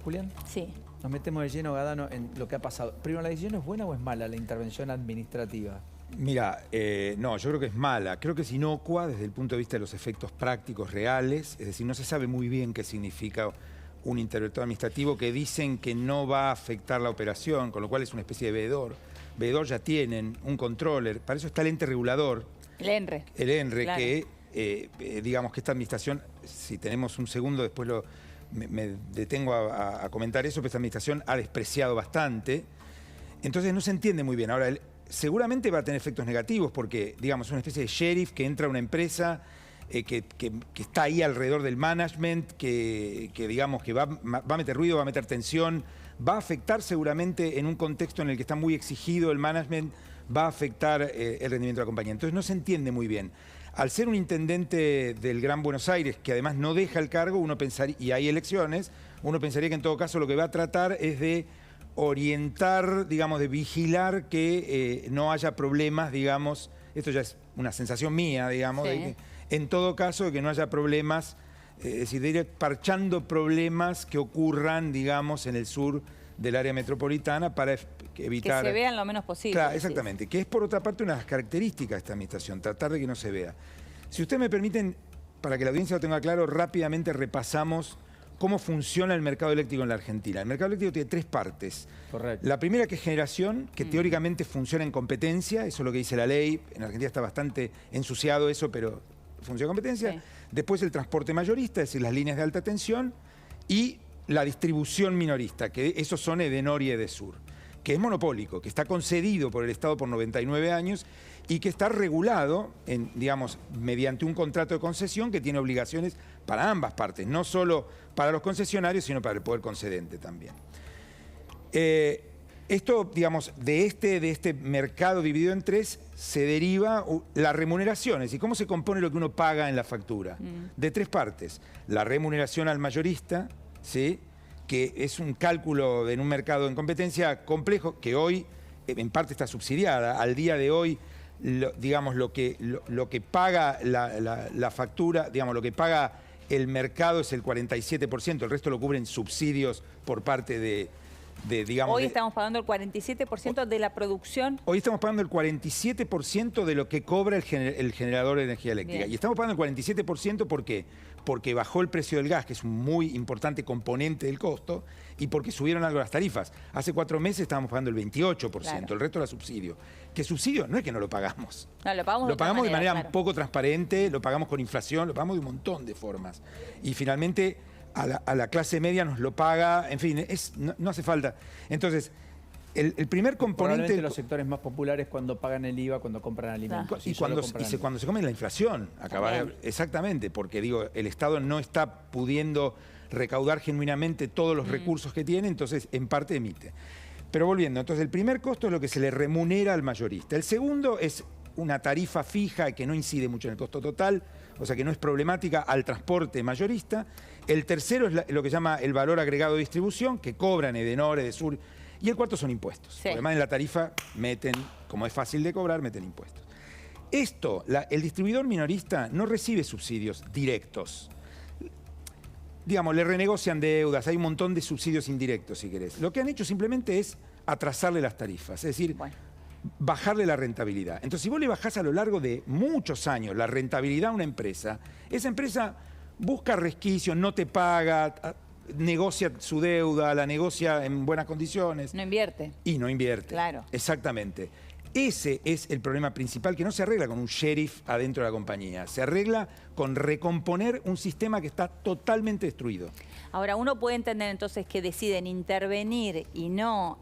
Julián, Sí. nos metemos de lleno, Gadano, en lo que ha pasado. Primero, ¿la decisión es buena o es mala, la intervención administrativa? Mira, no, yo creo que es mala. Creo que es inocua desde el punto de vista de los efectos prácticos reales. Es decir, no se sabe muy bien qué significa un interventor administrativo, que dicen que no va a afectar la operación, con lo cual es una especie de veedor. Veedor ya tienen un controller, para eso está el ente regulador. El ENRE. El ENRE, claro. que digamos que esta administración, si tenemos un segundo, después me detengo a comentar eso, pero esta administración ha despreciado bastante. Entonces no se entiende muy bien. Ahora, seguramente va a tener efectos negativos porque, digamos, es una especie de sheriff que entra a una empresa que está ahí alrededor del management, que digamos, que va a meter ruido, va a meter tensión, va a afectar seguramente en un contexto en el que está muy exigido el management, va a afectar el rendimiento de la compañía. Entonces no se entiende muy bien. Al ser un intendente del Gran Buenos Aires, que además no deja el cargo, uno pensaría, y hay elecciones, uno pensaría que en todo caso lo que va a tratar es de orientar, digamos, de vigilar que no haya problemas, digamos, esto ya es una sensación mía, digamos, Sí. de que, en todo caso, de que no haya problemas, es decir, de ir parchando problemas que ocurran, digamos, en el sur del área metropolitana para evitar... Que se vean lo menos posible. Claro, exactamente, que es por otra parte una de las características de esta administración, tratar de que no se vea. Si ustedes me permiten, para que la audiencia lo tenga claro, rápidamente repasamos cómo funciona el mercado eléctrico en la Argentina. El mercado eléctrico tiene tres partes. Correcto. La primera, que es generación, que teóricamente funciona en competencia, eso es lo que dice la ley. En Argentina está bastante ensuciado eso, pero funciona en competencia. Sí. Después el transporte mayorista, es decir, las líneas de alta tensión, y la distribución minorista, que esos son Edenor y Edesur, que es monopólico, que está concedido por el Estado por 99 años y que está regulado, digamos, mediante un contrato de concesión que tiene obligaciones para ambas partes, no solo para los concesionarios, sino para el poder concedente también. Esto, digamos, de este mercado dividido en tres, se deriva las remuneraciones. ¿Y cómo se compone lo que uno paga en la factura? De tres partes. La remuneración al mayorista, ¿sí?, que es un cálculo en un mercado en competencia complejo, que hoy en parte está subsidiada. Al día de hoy, digamos, lo que paga la factura, digamos, lo que paga el mercado es el 47%, el resto lo cubren subsidios por parte digamos... Hoy estamos pagando el 47% de la producción. Hoy estamos pagando el 47% de lo que cobra el generador de energía eléctrica. Bien. Y estamos pagando el 47%, ¿por qué? Porque bajó el precio del gas, que es un muy importante componente del costo, y porque subieron algo las tarifas. Hace 4 meses estábamos pagando el 28%, Claro. el resto era subsidio. Que subsidio no es que no lo pagamos. No, lo pagamos de otra de manera claro. poco transparente, lo pagamos con inflación, lo pagamos de un montón de formas. Y finalmente a la clase media nos lo paga, en fin, no hace falta. Entonces, el primer componente... Probablemente los sectores más populares cuando pagan el IVA, cuando compran alimentos. Y cuando se come la inflación, exactamente, porque digo, el Estado no está pudiendo recaudar genuinamente todos los recursos que tiene, entonces en parte emite. Pero volviendo, entonces el primer costo es lo que se le remunera al mayorista. El segundo es una tarifa fija que no incide mucho en el costo total, o sea que no es problemática al transporte mayorista. El tercero es lo que se llama el valor agregado de distribución, que cobran Edenor, Edesur. Y el cuarto son impuestos. Sí. Además en la tarifa meten, como es fácil de cobrar, meten impuestos. El distribuidor minorista no recibe subsidios directos. Digamos, le renegocian deudas, hay un montón de subsidios indirectos, si querés. Lo que han hecho simplemente es atrasarle las tarifas, es decir, bajarle la rentabilidad. Entonces, si vos le bajás a lo largo de muchos años la rentabilidad a una empresa, esa empresa busca resquicios, no te paga, negocia su deuda, la negocia en buenas condiciones. No invierte. Y no invierte. Claro. Exactamente. Ese es el problema principal, que no se arregla con un sheriff adentro de la compañía. Se arregla con recomponer un sistema que está totalmente destruido. Ahora, uno puede entender entonces que deciden intervenir y no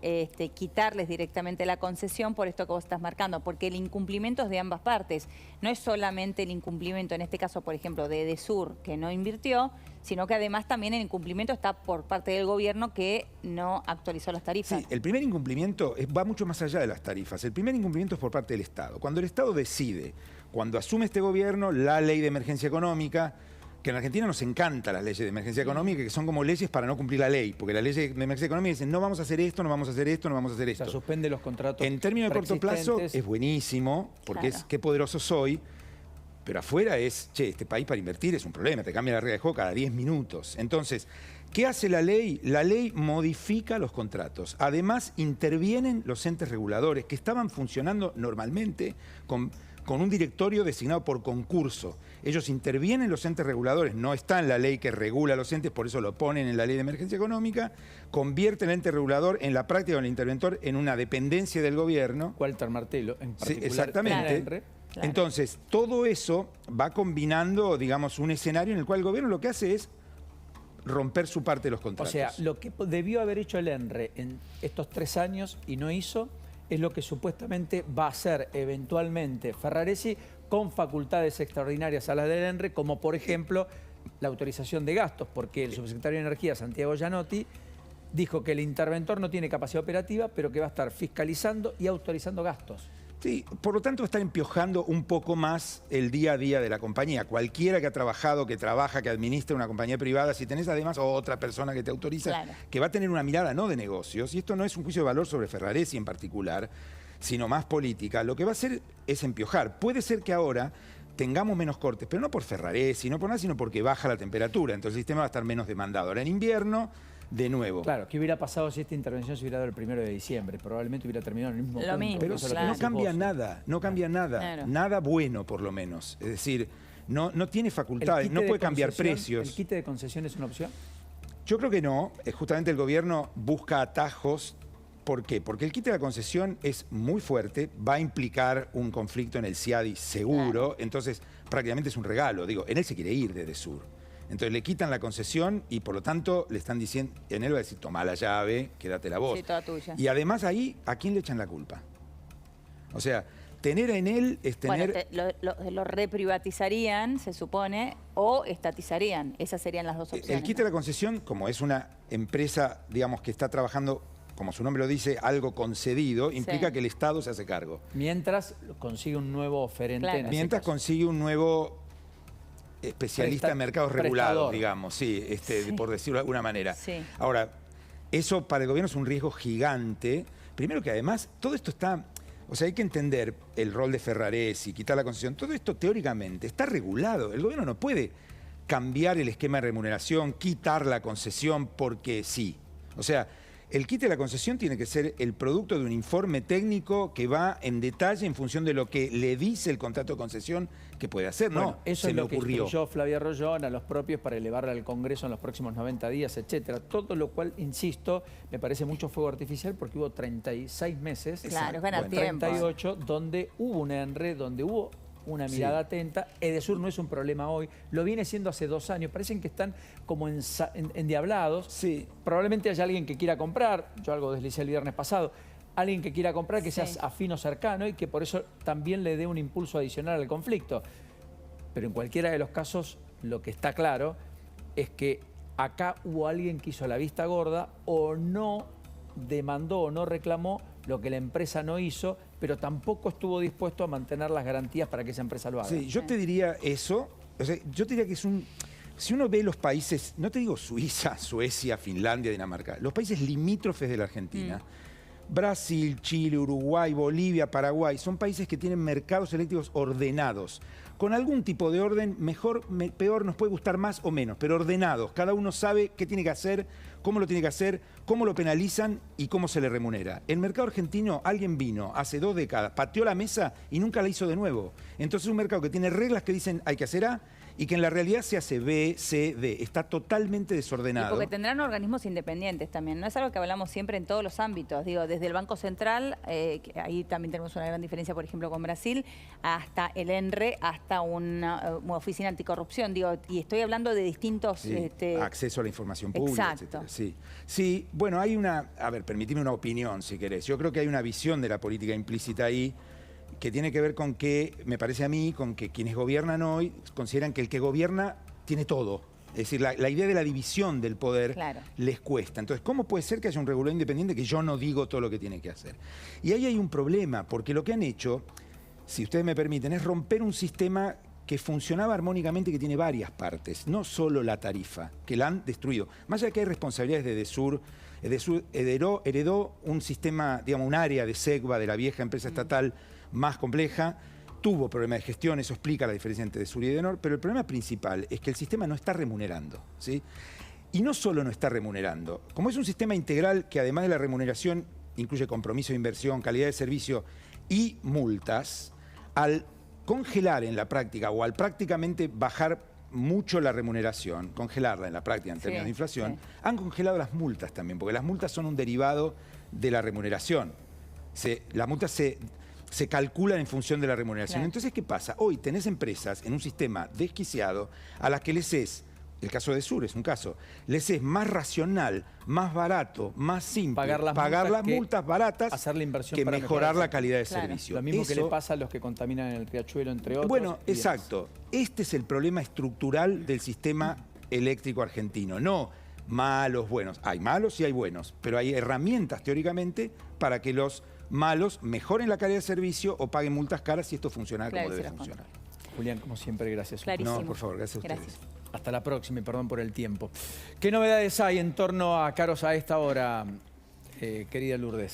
quitarles directamente la concesión por esto que vos estás marcando, porque el incumplimiento es de ambas partes. No es solamente el incumplimiento, en este caso, por ejemplo, de Edesur, que no invirtió, sino que además también el incumplimiento está por parte del gobierno, que no actualizó las tarifas. Sí, el primer incumplimiento va mucho más allá de las tarifas. El primer incumplimiento es por parte del Estado. Cuando el Estado decide, cuando asume este gobierno, la ley de emergencia económica, que en Argentina nos encantan las leyes de emergencia económica, que son como leyes para no cumplir la ley, porque las leyes de emergencia económica dicen no vamos a hacer esto, no vamos a hacer esto, no vamos a hacer esto. O sea, suspende los contratos. En términos de corto plazo es buenísimo, porque Claro. es qué poderoso soy, pero afuera es, che, este país para invertir es un problema, te cambia la regla de juego cada 10 minutos. Entonces, ¿Qué hace la ley? La ley modifica los contratos. Además, intervienen los entes reguladores que estaban funcionando normalmente con un directorio designado por concurso. Ellos intervienen los entes reguladores, no está en la ley que regula los entes, por eso lo ponen en la ley de emergencia económica, convierten el ente regulador en la práctica del interventor en una dependencia del gobierno. Walter Martelo, en particular. Sí, exactamente. Claro. Entonces, todo eso va combinando, digamos, un escenario en el cual el gobierno lo que hace es romper su parte de los O contratos. sea, lo que debió haber hecho el ENRE en estos 3 años y no hizo, es lo que supuestamente va a hacer eventualmente Ferraresi con facultades extraordinarias a las del ENRE, como por ejemplo la autorización de gastos, porque el subsecretario de Energía, Santiago Gianotti, dijo que el interventor no tiene capacidad operativa, pero que va a estar fiscalizando y autorizando gastos. Sí, por lo tanto está empiojando un poco más el día a día de la compañía. Cualquiera que ha trabajado, que trabaja, que administra una compañía privada, si tenés además otra persona que te autoriza, Claro, que va a tener una mirada no de negocios, y esto no es un juicio de valor sobre Ferraresi en particular, sino más política, lo que va a hacer es empiojar. Puede ser que ahora tengamos menos cortes, pero no por Ferraresi, no por nada, sino porque baja la temperatura, entonces el sistema va a estar menos demandado. Ahora en invierno, de nuevo. Claro, ¿qué hubiera pasado si esta intervención se hubiera dado el 1 de diciembre? Probablemente hubiera terminado en el mismo Lo punto. mismo, Pero Eso es lo que claro. no decís cambia vos. nada, no cambia nada, Claro. nada bueno por lo menos. Es decir, no tiene ¿El facultades, quite no de puede cambiar concesión- precios. ¿El quite de concesión es una opción? Yo creo que no, justamente el gobierno busca atajos. ¿Por qué? Porque el quite de la concesión es muy fuerte, va a implicar un conflicto en el CIADI seguro, entonces prácticamente es un regalo. Digo, en él se quiere ir desde sur. Entonces le quitan la concesión y por lo tanto le están diciendo, en él va a decir, toma la llave, quédate la voz. Sí, toda tuya. Y además ahí, ¿a quién le echan la culpa? O sea, tener en él es tener... Bueno, lo reprivatizarían, se supone, o estatizarían. Esas serían las dos opciones. El quite de la concesión, como es una empresa, digamos, que está trabajando, como su nombre lo dice, algo concedido, implica Sí. que el Estado se hace cargo. Mientras consigue un nuevo oferente. Claro. en ese Mientras caso. consigue un nuevo especialista en mercados regulados, prestador. digamos, sí, Sí. por decirlo de alguna manera. Sí. Ahora, eso para el gobierno es un riesgo gigante. Primero que además, todo esto está... O sea, hay que entender el rol de Ferraresi, quitar la concesión. Todo esto teóricamente está regulado. El gobierno no puede cambiar el esquema de remuneración, quitar la concesión porque sí. O sea, el quite de la concesión tiene que ser el producto de un informe técnico que va en detalle en función de lo que le dice el contrato de concesión que puede hacer. Bueno, No, eso se es me lo que ocurrió. instruyó Flavia Rollón a los propios para elevarla al Congreso en los próximos 90 días, etcétera. Todo lo cual, insisto, me parece mucho fuego artificial porque hubo 36 meses, Claro, es ganar o tiempo. 38, donde hubo un ENRE, donde hubo una mirada atenta. Edesur no es un problema hoy, lo viene siendo hace 2 años. Parecen que están como endiablados. Sí. Probablemente haya alguien que quiera comprar, yo algo deslicé el viernes pasado, alguien que quiera comprar que Sí. sea afín o cercano y que por eso también le dé un impulso adicional al conflicto. Pero en cualquiera de los casos, lo que está claro es que acá hubo alguien que hizo la vista gorda o no demandó o no reclamó lo que la empresa no hizo, pero tampoco estuvo dispuesto a mantener las garantías para que esa empresa lo haga. Sí, yo te diría eso. O sea, yo te diría que es un... Si uno ve los países, no te digo Suiza, Suecia, Finlandia, Dinamarca, los países limítrofes de la Argentina, Brasil, Chile, Uruguay, Bolivia, Paraguay, son países que tienen mercados eléctricos ordenados. Con algún tipo de orden, mejor, peor, nos puede gustar más o menos, pero ordenados. Cada uno sabe qué tiene que hacer, cómo lo tiene que hacer, cómo lo penalizan y cómo se le remunera. El mercado argentino, alguien vino hace 2 décadas, pateó la mesa y nunca la hizo de nuevo. Entonces es un mercado que tiene reglas que dicen hay que hacer A y que en la realidad se hace B, C, D. Está totalmente Y desordenado. porque tendrán organismos independientes también. No es algo que hablamos siempre en todos los ámbitos. Digo, desde el Banco Central, que ahí también tenemos una gran diferencia, por ejemplo, con Brasil, hasta el ENRE, hasta una oficina anticorrupción. Digo, y estoy hablando de distintos... Sí, acceso a la información pública, Exacto. etcétera. Sí. Sí, bueno, hay una... A ver, permitime una opinión, si querés. Yo creo que hay una visión de la política implícita ahí que tiene que ver con que, me parece a mí, con que quienes gobiernan hoy consideran que el que gobierna tiene todo. Es decir, la idea de la división del poder Claro. les cuesta. Entonces, ¿cómo puede ser que haya un regulador independiente que yo no digo todo lo que tiene que hacer? Y ahí hay un problema, porque lo que han hecho, si ustedes me permiten, es romper un sistema que funcionaba armónicamente y que tiene varias partes, no solo la tarifa, que la han destruido. Más allá de que hay responsabilidades de Edesur, Edesur heredó un sistema, digamos, un área de SEGVA, de la vieja empresa estatal más compleja, tuvo problemas de gestión, eso explica la diferencia entre Edesur y Edenor, pero el problema principal es que el sistema no está remunerando, ¿sí? Y no solo no está remunerando, como es un sistema integral que además de la remuneración incluye compromiso de inversión, calidad de servicio y multas, al congelar en la práctica o al prácticamente bajar mucho la remuneración, congelarla en la práctica en términos de inflación, han congelado las multas también, porque las multas son un derivado de la remuneración. Las multas se calculan en función de la remuneración. Entonces, ¿qué pasa? Hoy tenés empresas en un sistema desquiciado a las que les es, el caso de Sur es un caso, les es más racional, más barato, más simple pagar las multas baratas hacer la inversión que para mejorar la calidad de servicio. Lo mismo que le pasa a los que contaminan en el Riachuelo, entre otros. Bueno, exacto. Este es el problema estructural del sistema eléctrico argentino. No malos, buenos. Hay malos y hay buenos, pero hay herramientas teóricamente para que los malos mejoren la calidad de servicio o paguen multas caras si esto funciona como debe funcionar. Julián, como siempre, gracias. Clarísimo. No, por favor, gracias a ustedes. Gracias. Hasta la próxima y perdón por el tiempo. ¿Qué novedades hay en torno a Caros a esta hora, querida Lourdes?